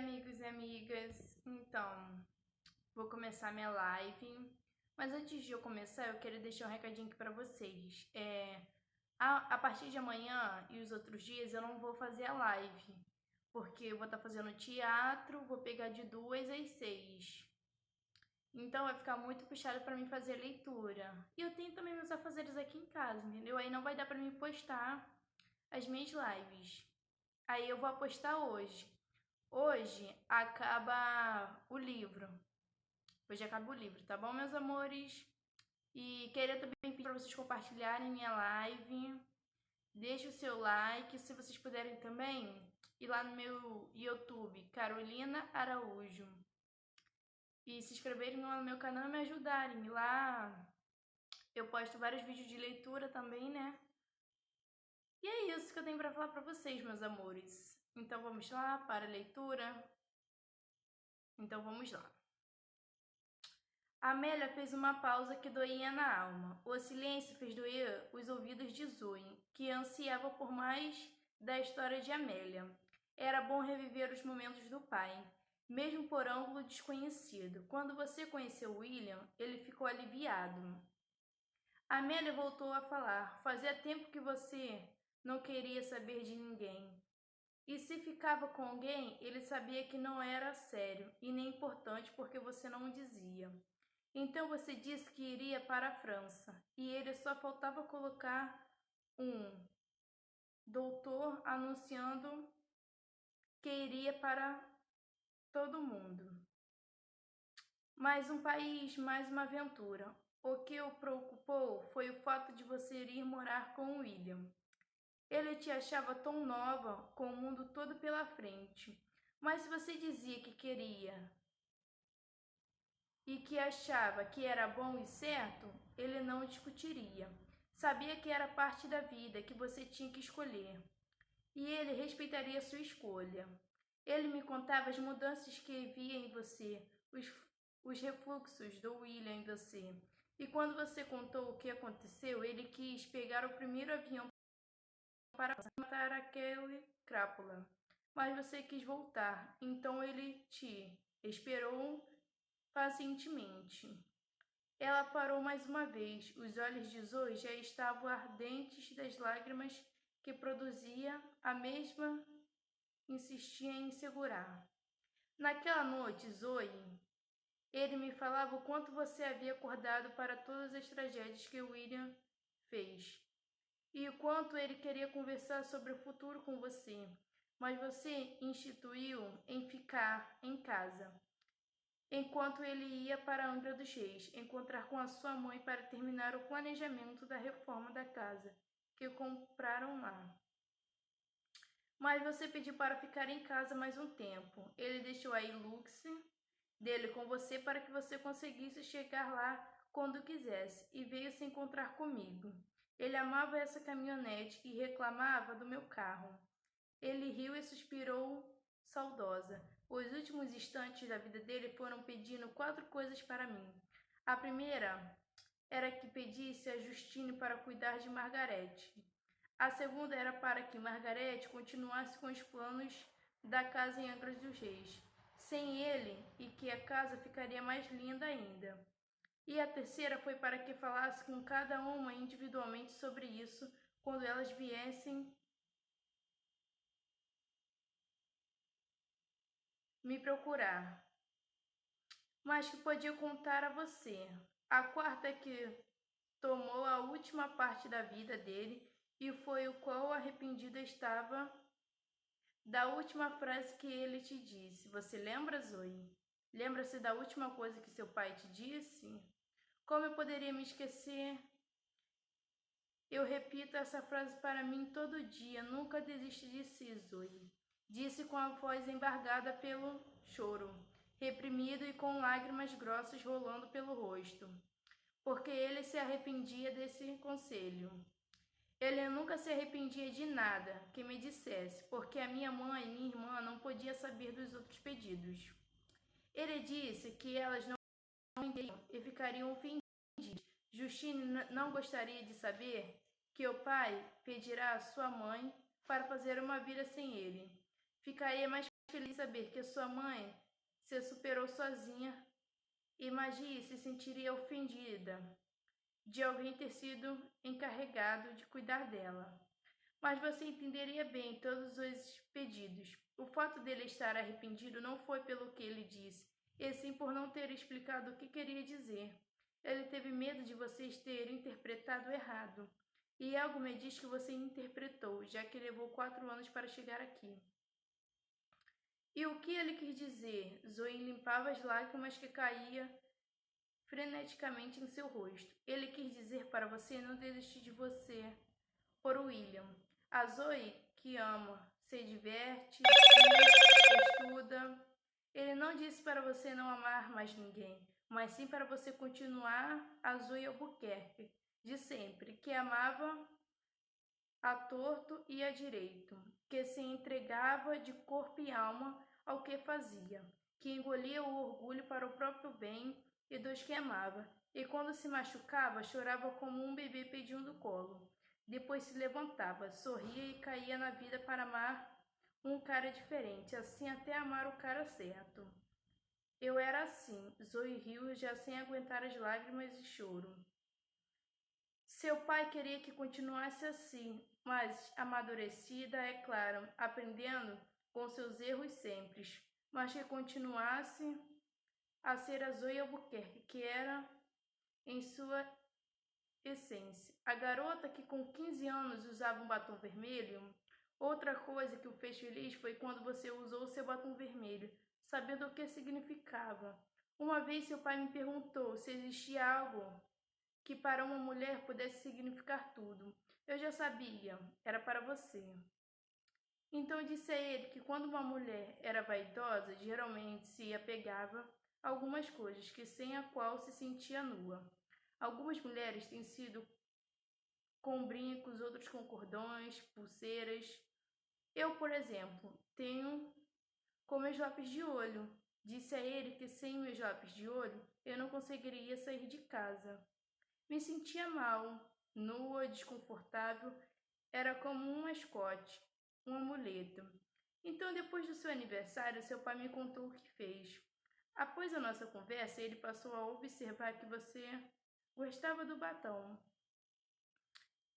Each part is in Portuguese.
amigos e amigas, então, vou começar minha live, mas antes de eu começar, eu quero deixar um recadinho aqui pra vocês. A partir de amanhã e os outros dias eu não vou fazer a live, porque eu vou estar fazendo teatro, vou pegar de 2 às 6. Então vai ficar muito puxado pra mim fazer leitura. E eu tenho também meus afazeres aqui em casa, entendeu? Aí não vai dar pra mim postar as minhas lives. Aí eu vou apostar hoje. Hoje acaba o livro. Hoje acaba o livro, tá bom, meus amores? E queria também pedir para vocês compartilharem minha live. Deixe o seu like, se vocês puderem também ir lá no meu YouTube, Carolina Araújo. E se inscreverem lá no meu canal e me ajudarem. Lá eu posto vários vídeos de leitura também, né? E é isso que eu tenho para falar para vocês, meus amores. Então vamos lá para a leitura. Então vamos lá. Amélia fez uma pausa que doía na alma. O silêncio fez doer os ouvidos de Zoe, que ansiava por mais da história de Amélia. Era bom reviver os momentos do pai, mesmo por ângulo desconhecido. Quando você conheceu William, ele ficou aliviado. Amélia voltou a falar. Fazia tempo que você não queria saber de ninguém. E se ficava com alguém, ele sabia que não era sério e nem importante porque você não o dizia. Então você disse que iria para a França, e ele só faltava colocar um doutor anunciando que iria para todo mundo. Mais um país, mais uma aventura. O que o preocupou foi o fato de você ir morar com William. Ele te achava tão nova, com o mundo todo pela frente. Mas se você dizia que queria e que achava que era bom e certo, ele não discutiria. Sabia que era parte da vida, que você tinha que escolher. E ele respeitaria sua escolha. Ele me contava as mudanças que via em você, os refluxos do William em você. E quando você contou o que aconteceu, ele quis pegar o primeiro avião para matar aquele crápula. Mas você quis voltar, então ele te esperou pacientemente. Ela parou mais uma vez. Os olhos de Zoe já estavam ardentes das lágrimas que produzia, a mesma insistia em segurar. Naquela noite, Zoe, ele me falava o quanto você havia acordado para todas as tragédias que William fez. E o quanto ele queria conversar sobre o futuro com você. Mas você instituiu em ficar em casa enquanto ele ia para Angra dos Reis encontrar com a sua mãe para terminar o planejamento da reforma da casa que compraram lá. Mas você pediu para ficar em casa mais um tempo. Ele deixou a Hilux dele com você para que você conseguisse chegar lá quando quisesse e veio se encontrar comigo. Ele amava essa caminhonete e reclamava do meu carro. Ele riu e suspirou, saudosa. Os últimos instantes da vida dele foram pedindo 4 coisas para mim. A primeira era que pedisse a Justine para cuidar de Margarete. A segunda era para que Margarete continuasse com os planos da casa em Angra dos Reis, sem ele, e que a casa ficaria mais linda ainda. E a terceira foi para que falasse com cada uma individualmente sobre isso quando elas viessem me procurar, mas que podia contar a você. A quarta é que tomou a última parte da vida dele e foi o qual arrependido estava da última frase que ele te disse. Você lembra, Zoe? Lembra-se da última coisa que seu pai te disse? Como eu poderia me esquecer? Eu repito essa frase para mim todo dia. Nunca desiste de si, Zoe. Disse com a voz embargada pelo choro, reprimido e com lágrimas grossas rolando pelo rosto, porque ele se arrependia desse conselho. Ele nunca se arrependia de nada que me dissesse, porque a minha mãe e minha irmã não podiam saber dos outros pedidos. Ele disse que elas não entenderiam e ficariam ofendidas. Justine não gostaria de saber que o pai pedirá à sua mãe para fazer uma vida sem ele. Ficaria mais feliz saber que sua mãe se superou sozinha e Magie se sentiria ofendida de alguém ter sido encarregado de cuidar dela. Mas você entenderia bem todos os pedidos. O fato dele estar arrependido não foi pelo que ele disse, e sim por não ter explicado o que queria dizer. Ele teve medo de vocês terem interpretado errado. E algo me diz que você interpretou, já que levou 4 anos para chegar aqui. E o que ele quis dizer? Zoe limpava as lágrimas que caíam freneticamente em seu rosto. Ele quis dizer para você não desistir de você por William. A Zoe que ama, se diverte, estuda. Ele não disse para você não amar mais ninguém, mas sim para você continuar a Zoe Albuquerque, de sempre, que amava a torto e a direito, que se entregava de corpo e alma ao que fazia, que engolia o orgulho para o próprio bem e dos que amava, e quando se machucava, chorava como um bebê pedindo colo. Depois se levantava, sorria e caía na vida para amar um cara diferente, assim até amar o cara certo. Eu era assim, Zoe riu já sem aguentar as lágrimas e choro. Seu pai queria que continuasse assim, mas amadurecida, é claro, aprendendo com seus erros sempre, mas que continuasse a ser a Zoe Albuquerque, que era em sua essência. A garota que com 15 anos usava um batom vermelho. Outra coisa que o fez feliz foi quando você usou seu batom vermelho, sabendo o que significava. Uma vez seu pai me perguntou se existia algo que para uma mulher pudesse significar tudo. Eu já sabia, era para você. Então eu disse a ele que quando uma mulher era vaidosa, geralmente se apegava a algumas coisas que sem a qual se sentia nua. Algumas mulheres têm sido com brincos, outros com cordões, pulseiras. Eu, por exemplo, tenho com meus lápis de olho. Disse a ele que sem meus lápis de olho eu não conseguiria sair de casa. Me sentia mal, nua, desconfortável, era como um mascote, um amuleto. Então, depois do seu aniversário, seu pai me contou o que fez. Após a nossa conversa, ele passou a observar que você gostava do batom.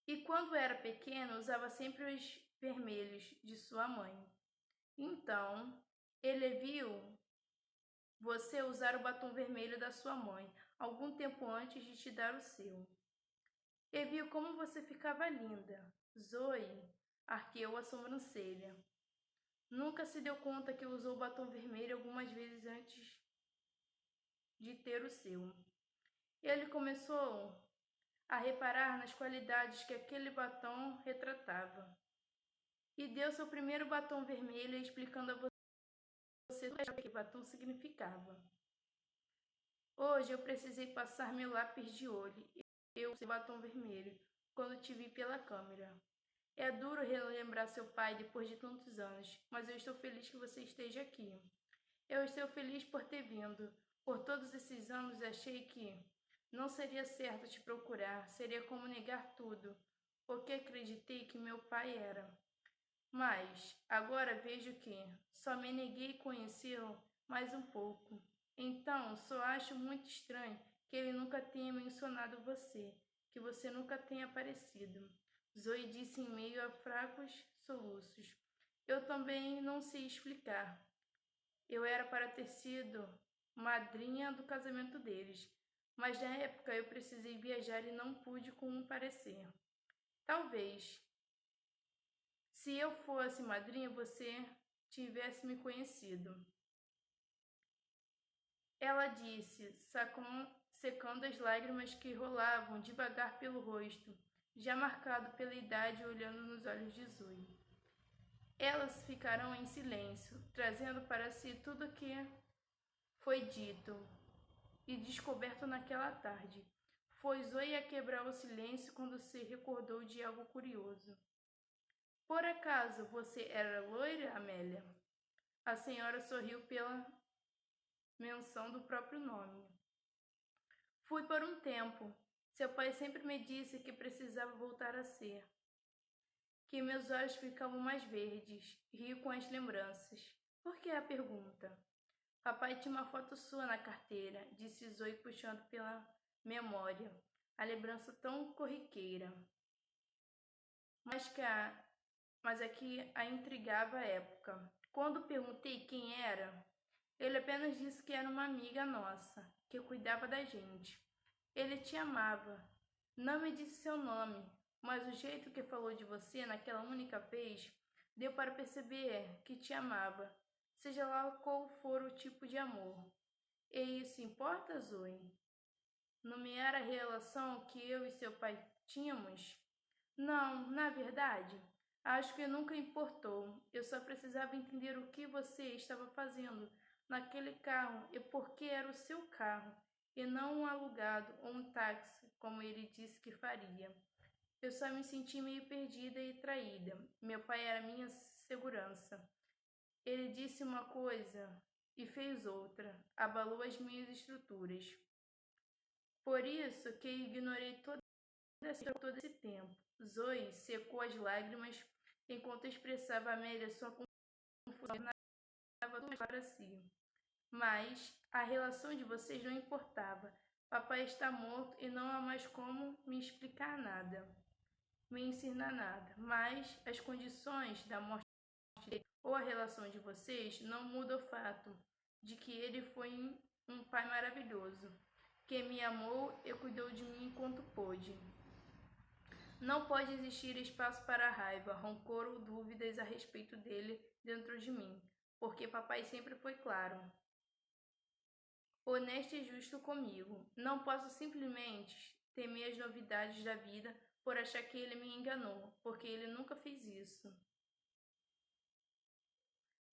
E quando era pequeno, usava sempre os vermelhos de sua mãe. Então, ele viu você usar o batom vermelho da sua mãe algum tempo antes de te dar o seu. E viu como você ficava linda. Zoe arqueou a sobrancelha. Nunca se deu conta que usou batom vermelho algumas vezes antes de ter o seu. Ele começou a reparar nas qualidades que aquele batom retratava. E deu seu primeiro batom vermelho explicando a você o que aquele batom significava. Hoje eu precisei passar meu lápis de olho. Eu usei batom vermelho quando te vi pela câmera. É duro relembrar seu pai depois de tantos anos, mas eu estou feliz que você esteja aqui. Eu estou feliz por ter vindo. Por todos esses anos achei que não seria certo te procurar, seria como negar tudo, porque acreditei que meu pai era. Mas agora vejo que só me neguei conhecê-lo mais um pouco. Então, só acho muito estranho que ele nunca tenha mencionado você, que você nunca tenha aparecido. Zoe disse em meio a fracos soluços. Eu também não sei explicar. Eu era para ter sido madrinha do casamento deles, mas na época eu precisei viajar e não pude comparecer. Talvez, se eu fosse madrinha, você tivesse me conhecido. Ela disse, secando as lágrimas que rolavam devagar pelo rosto, já marcado pela idade, olhando nos olhos de Zoe. Elas ficaram em silêncio, trazendo para si tudo o que foi dito e descoberto naquela tarde. Foi Zoe a quebrar o silêncio quando se recordou de algo curioso. Por acaso você era loira, Amélia? A senhora sorriu pela menção do próprio nome. Fui por um tempo. Seu pai sempre me disse que precisava voltar a ser. Que meus olhos ficavam mais verdes, rio com as lembranças. Por que a pergunta? Papai tinha uma foto sua na carteira, disse Zoe puxando pela memória. A lembrança tão corriqueira. Mas é que a intrigava a época. Quando perguntei quem era, ele apenas disse que era uma amiga nossa, que cuidava da gente. Ele te amava. Não me disse seu nome, mas o jeito que falou de você naquela única vez deu para perceber que te amava, seja lá qual for o tipo de amor. E isso importa, Zoe? Nomear a relação que eu e seu pai tínhamos? Não, na verdade, acho que nunca importou. Eu só precisava entender o que você estava fazendo naquele carro e por que era o seu carro, e não um alugado ou um táxi, como ele disse que faria. Eu só me senti meio perdida e traída. Meu pai era minha segurança. Ele disse uma coisa e fez outra, abalou as minhas estruturas. Por isso que ignorei todo esse tempo. Zoe secou as lágrimas enquanto expressava a Amélia sua confusão e dava tudo para si. Mas a relação de vocês não importava. Papai está morto e não há mais como me explicar nada, me ensinar nada. Mas as condições da morte dele ou a relação de vocês não muda o fato de que ele foi um pai maravilhoso, que me amou e cuidou de mim enquanto pôde. Não pode existir espaço para raiva, rancor ou dúvidas a respeito dele dentro de mim, porque papai sempre foi claro, honesto e justo comigo. Não posso simplesmente temer as novidades da vida por achar que ele me enganou, porque ele nunca fez isso.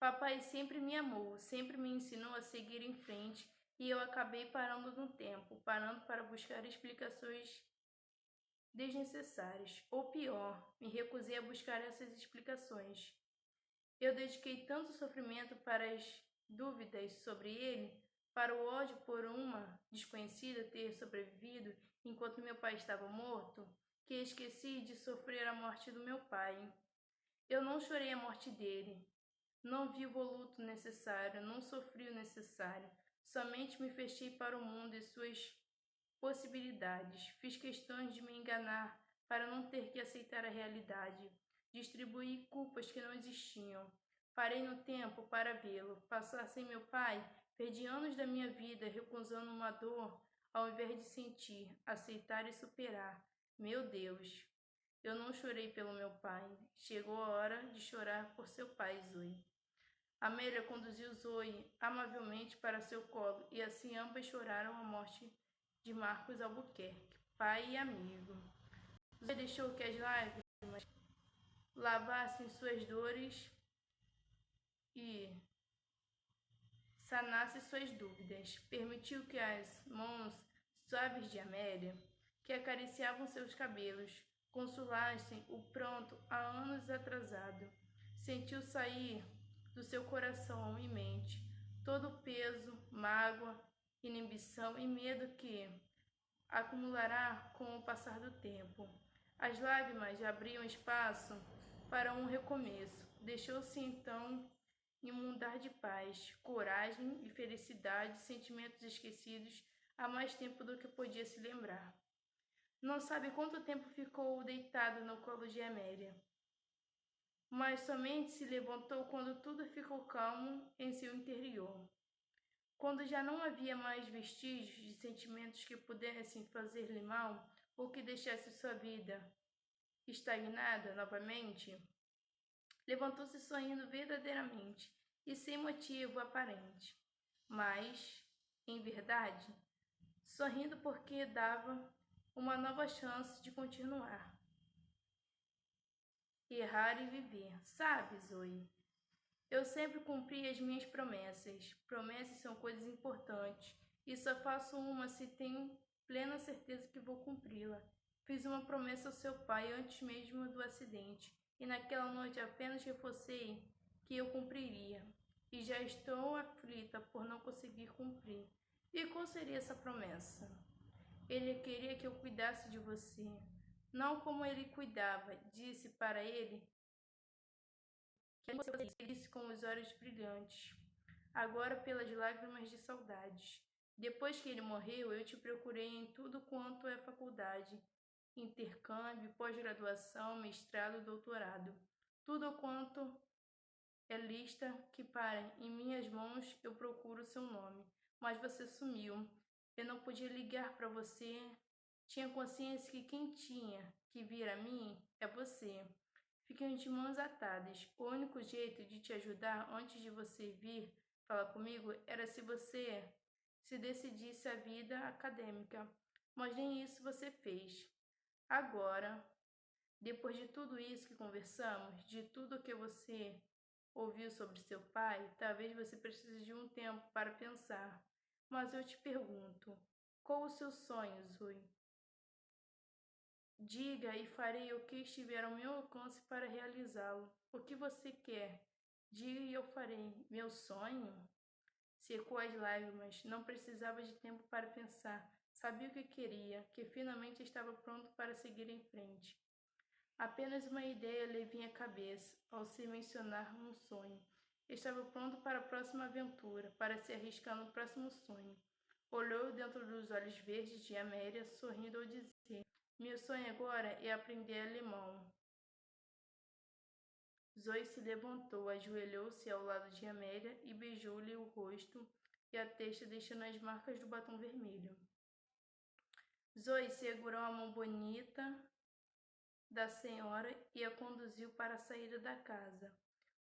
Papai sempre me amou, sempre me ensinou a seguir em frente e eu acabei parando no tempo, parando para buscar explicações desnecessárias. Ou pior, me recusei a buscar essas explicações. Eu dediquei tanto sofrimento para as dúvidas sobre ele, para o ódio por uma desconhecida ter sobrevivido enquanto meu pai estava morto, que esqueci de sofrer a morte do meu pai. Eu não chorei a morte dele, não vivo o luto necessário, não sofri o necessário, somente me fechei para o mundo e suas possibilidades. Fiz questões de me enganar para não ter que aceitar a realidade. Distribuí culpas que não existiam. Parei no tempo para vê-lo. Passar sem meu pai, perdi anos da minha vida recusando uma dor ao invés de sentir, aceitar e superar. Meu Deus, eu não chorei pelo meu pai. Chegou a hora de chorar por seu pai, Zoe. Amélia conduziu Zoe amavelmente para seu colo e assim ambas choraram a morte de Marcos Albuquerque, pai e amigo. Zoe deixou que as lágrimas lavassem suas dores e sanassem suas dúvidas. Permitiu que as mãos suaves de Amélia, que acariciavam seus cabelos, consolassem o pronto há anos atrasado. Sentiu sair do seu coração e mente todo o peso, mágoa, inibição e medo que acumulará com o passar do tempo. As lágrimas abriam espaço para um recomeço. Deixou-se então inundar de paz, coragem e felicidade, sentimentos esquecidos há mais tempo do que podia se lembrar. Não sabe quanto tempo ficou deitado no colo de Amélia, mas somente se levantou quando tudo ficou calmo em seu interior. Quando já não havia mais vestígios de sentimentos que pudessem fazer-lhe mal ou que deixasse sua vida estagnada novamente, levantou-se sorrindo verdadeiramente e sem motivo aparente, mas, em verdade, sorrindo porque dava uma nova chance de continuar, errar e viver. Sabe, Zoe? Eu sempre cumpri as minhas promessas. Promessas são coisas importantes e só faço uma se tenho plena certeza que vou cumpri-la. Fiz uma promessa ao seu pai antes mesmo do acidente e naquela noite apenas reforcei que eu cumpriria. E já estou aflita por não conseguir cumprir. E qual seria essa promessa? Ele queria que eu cuidasse de você, não como ele cuidava. Disse para ele que você disse com os olhos brilhantes, agora pelas lágrimas de saudades. Depois que ele morreu, eu te procurei em tudo quanto é faculdade, intercâmbio, pós-graduação, mestrado, doutorado. Tudo quanto é lista que para em minhas mãos eu procuro seu nome. Mas você sumiu. Eu não podia ligar para você. Tinha consciência que quem tinha que vir a mim é você. Fiquei de mãos atadas. O único jeito de te ajudar antes de você vir falar comigo era se você se decidisse a vida acadêmica. Mas nem isso você fez. Agora, depois de tudo isso que conversamos, de tudo que você ouviu sobre seu pai, talvez você precise de um tempo para pensar. Mas eu te pergunto, qual o seu sonho, Zoe? Diga e farei o que estiver ao meu alcance para realizá-lo. O que você quer? Diga e eu farei. Meu sonho? Secou as lágrimas. Não precisava de tempo para pensar. Sabia o que queria, que finalmente estava pronto para seguir em frente. Apenas uma ideia lhe vinha à cabeça, ao se mencionar um sonho. Estava pronto para a próxima aventura, para se arriscar no próximo sonho. Olhou dentro dos olhos verdes de Amélia, sorrindo ao dizer: meu sonho agora é aprender alemão. Zoe se levantou, ajoelhou-se ao lado de Amélia e beijou-lhe o rosto e a testa, deixando as marcas do batom vermelho. Zoe segurou a mão bonita da senhora e a conduziu para a saída da casa.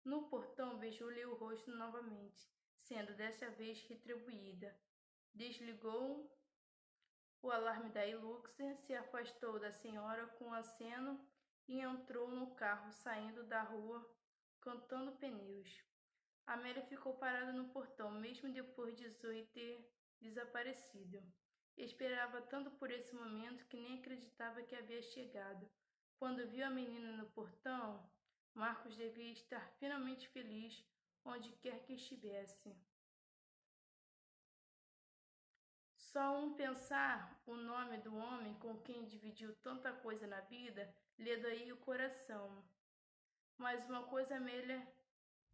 No portão, beijou-lhe o rosto novamente, sendo desta vez retribuída. Desligou o alarme da Hilux, se afastou da senhora com aceno e entrou no carro, saindo da rua, cantando pneus. Amélia ficou parada no portão, mesmo depois de Zoe ter desaparecido. Esperava tanto por esse momento que nem acreditava que havia chegado. Quando viu a menina no portão, Marcos devia estar finalmente feliz onde quer que estivesse. Só um pensar o nome do homem com quem dividiu tanta coisa na vida lhe doía o coração. Mas uma coisa Amélia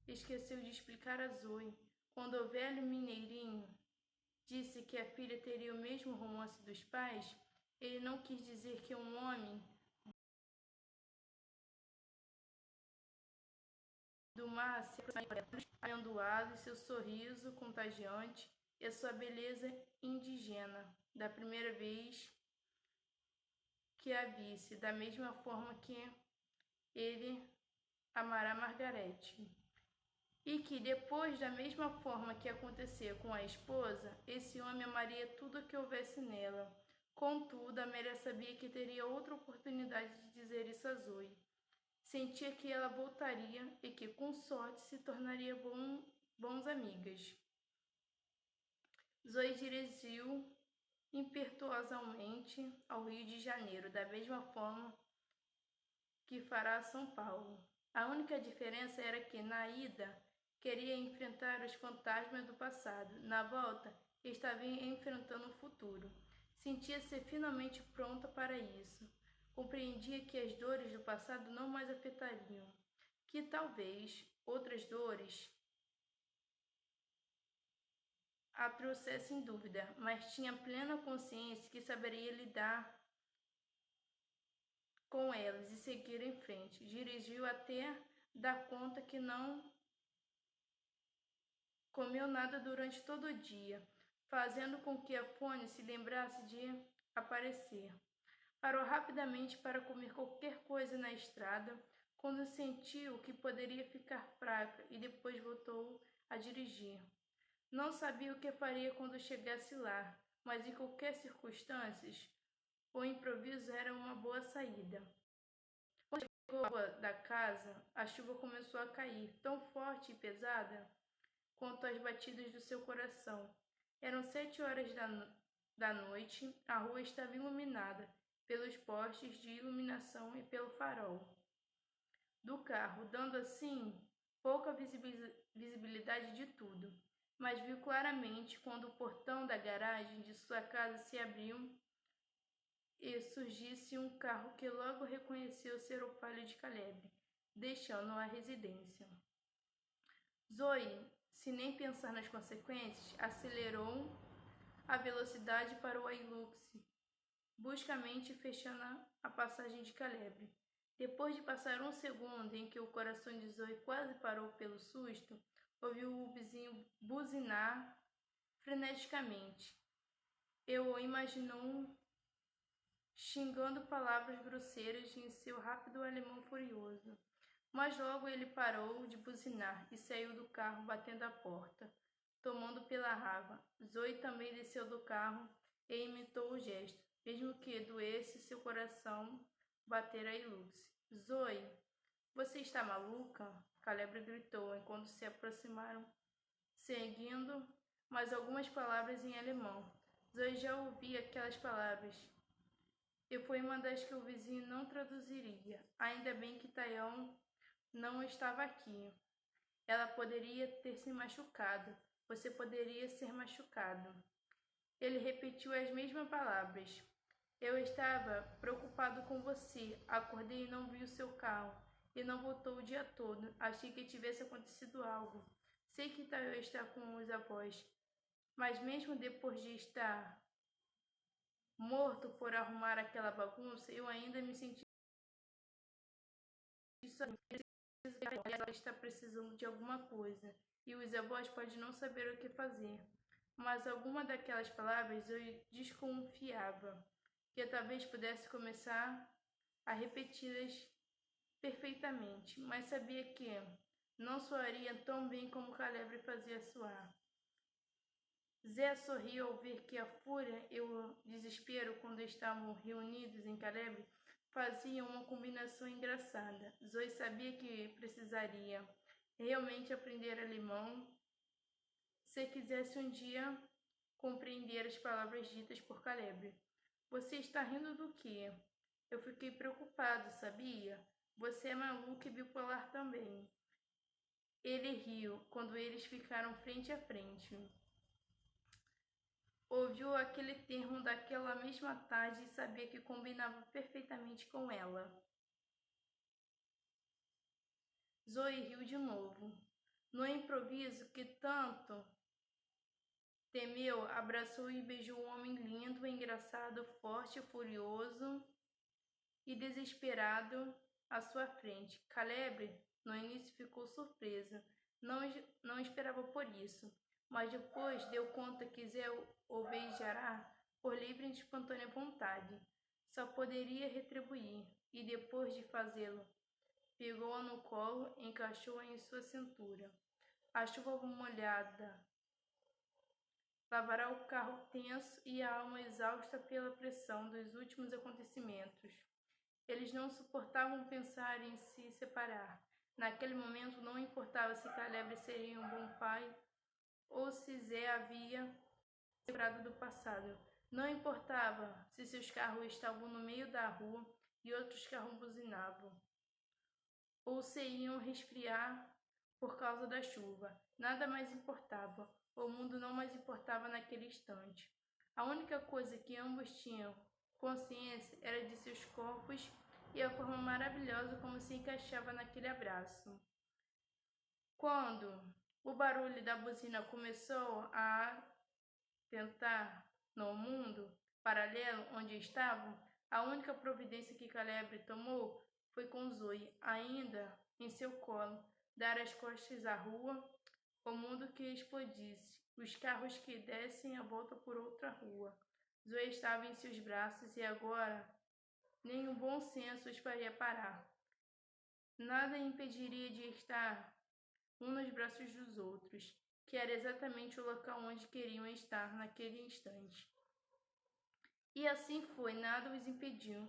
esqueceu de explicar a Zoe. Quando o velho mineirinho disse que a filha teria o mesmo romance dos pais, ele não quis dizer que um homem do mar se amendoado e seu sorriso contagiante e sua beleza indígena, da primeira vez que a visse, da mesma forma que ele amará Margarete. E que depois, da mesma forma que acontecia com a esposa, esse homem amaria tudo o que houvesse nela. Contudo, Amélia sabia que teria outra oportunidade de dizer isso a Zoe. Sentia que ela voltaria e que, com sorte, se tornaria bons amigas. Zoe dirigiu impetuosamente ao Rio de Janeiro, da mesma forma que fará a São Paulo. A única diferença era que, na ida, queria enfrentar os fantasmas do passado. Na volta, estava enfrentando o futuro. Sentia-se finalmente pronta para isso. Compreendia que as dores do passado não mais afetariam, que talvez outras dores a trouxessem dúvida, mas tinha plena consciência que saberia lidar com elas e seguir em frente. Dirigiu até dar conta que não comeu nada durante todo o dia, fazendo com que a fome se lembrasse de aparecer. Parou rapidamente para comer qualquer coisa na estrada, quando sentiu que poderia ficar fraca e depois voltou a dirigir. Não sabia o que faria quando chegasse lá, mas em qualquer circunstância, o improviso era uma boa saída. Quando chegou à rua da casa, a chuva começou a cair, tão forte e pesada quanto as batidas do seu coração. Eram 7 horas da noite, a rua estava iluminada pelos postes de iluminação e pelo farol do carro, dando assim pouca visibilidade de tudo. Mas viu claramente quando o portão da garagem de sua casa se abriu e surgisse um carro que logo reconheceu ser o Palio de Caleb, deixando a residência. Zoe, sem nem pensar nas consequências, acelerou a velocidade para o Hilux, bruscamente fechando a passagem de Caleb. Depois de passar um segundo em que o coração de Zoe quase parou pelo susto, ouviu o vizinho buzinar freneticamente. Eu o imaginou xingando palavras grosseiras em seu rápido alemão furioso. Mas logo ele parou de buzinar e saiu do carro batendo a porta, tomando pela raba. Zoe também desceu do carro e imitou o gesto, mesmo que doesse seu coração bater a Hilux. Zoe, você está maluca? Caleb gritou enquanto se aproximaram, seguindo mais algumas palavras em alemão. Zoe já ouvia aquelas palavras e foi uma das que o vizinho não traduziria. Ainda bem que Taião não estava aqui. Ela poderia ter se machucado. Você poderia ser machucado. Ele repetiu as mesmas palavras. Eu estava preocupado com você. Acordei e não vi o seu carro. E não voltou o dia todo. Achei que tivesse acontecido algo. Sei que Tayo está com os avós. Mas mesmo depois de estar morto por arrumar aquela bagunça, eu ainda me senti sozinho. Ela está precisando de alguma coisa. E os avós podem não saber o que fazer. Mas alguma daquelas palavras eu desconfiava que eu talvez pudesse começar a repeti-las perfeitamente, mas sabia que não soaria tão bem como Caleb fazia soar. Zé sorriu ao ver que a fúria e o desespero, quando estavam reunidos em Caleb, faziam uma combinação engraçada. Zoe sabia que precisaria realmente aprender alemão se quisesse um dia compreender as palavras ditas por Caleb. Você está rindo do quê? Eu fiquei preocupado, sabia? Você é maluco e bipolar também. Ele riu quando eles ficaram frente a frente. Ouviu aquele termo daquela mesma tarde e sabia que combinava perfeitamente com ela. Zoe riu de novo. No improviso que tanto temeu, abraçou e beijou um homem lindo, engraçado, forte, furioso e desesperado à sua frente. Caleb, no início, ficou surpresa. Não esperava por isso, mas depois deu conta que Zé o beijará por livre e espontânea vontade. Só poderia retribuir, e depois de fazê-lo, pegou-a no colo e encaixou-a em sua cintura. A chuva molhada lavará o carro tenso e a alma exausta pela pressão dos últimos acontecimentos. Eles não suportavam pensar em se separar. Naquele momento não importava se Caleb seria um bom pai ou se Zé havia se livrado do passado. Não importava se seus carros estavam no meio da rua e outros carros buzinavam, ou se iam resfriar por causa da chuva. Nada mais importava. O mundo não mais importava naquele instante. A única coisa que ambos tinham consciência era de seus corpos e a forma maravilhosa como se encaixava naquele abraço. Quando o barulho da buzina começou a tentar no mundo paralelo onde estavam, a única providência que Caleb tomou foi com Zoe, ainda em seu colo, dar as costas à rua, o mundo que explodisse, os carros que dessem a volta por outra rua. Zoe estava em seus braços e agora nenhum bom senso os faria parar. Nada impediria de estar um nos braços dos outros, que era exatamente o local onde queriam estar naquele instante. E assim foi, nada os impediu.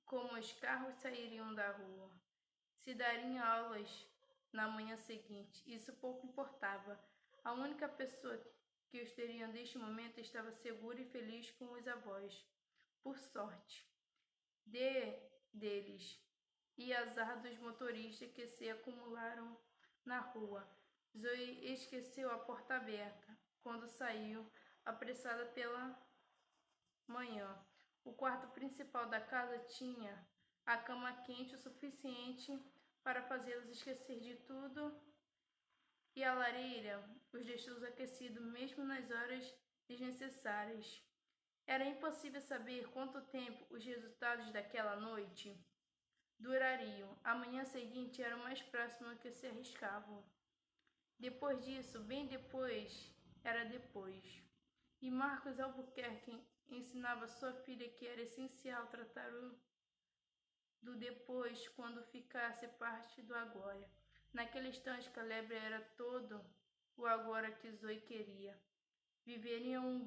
Como os carros sairiam da rua, se dariam aulas na manhã seguinte, isso pouco importava. A única pessoa que os teria neste momento estava segura e feliz com os avós. Por sorte deles e azar dos motoristas que se acumularam na rua. Zoe esqueceu a porta aberta quando saiu, apressada pela manhã. O quarto principal da casa tinha a cama quente o suficiente para fazê-los esquecer de tudo e a lareira os deixou aquecidos mesmo nas horas desnecessárias. Era impossível saber quanto tempo os resultados daquela noite durariam. A manhã seguinte era o mais próximo que se arriscavam. Depois disso, bem depois, era depois. E Marcos Albuquerque ensinava sua filha que era essencial tratar o do depois quando ficasse parte do agora. Naquele instante, Caleb era todo o agora que Zoe queria. Viveriam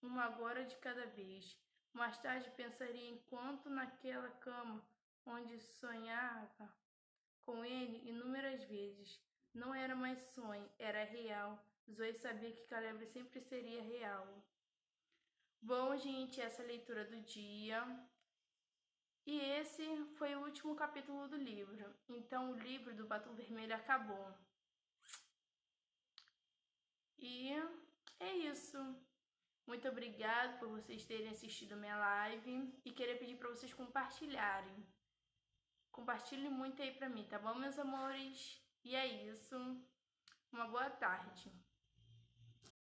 uma agora de cada vez. Mais tarde pensaria enquanto naquela cama onde sonhava com ele inúmeras vezes. Não era mais sonho, era real. Zoe sabia que Caleb sempre seria real. Bom, gente, essa é a leitura do dia. E esse foi o último capítulo do livro. Então o livro do Batom Vermelho acabou. E é isso. Muito obrigada por vocês terem assistido minha live e queria pedir para vocês compartilharem. Compartilhem muito aí para mim, tá bom, meus amores? E é isso. Uma boa tarde.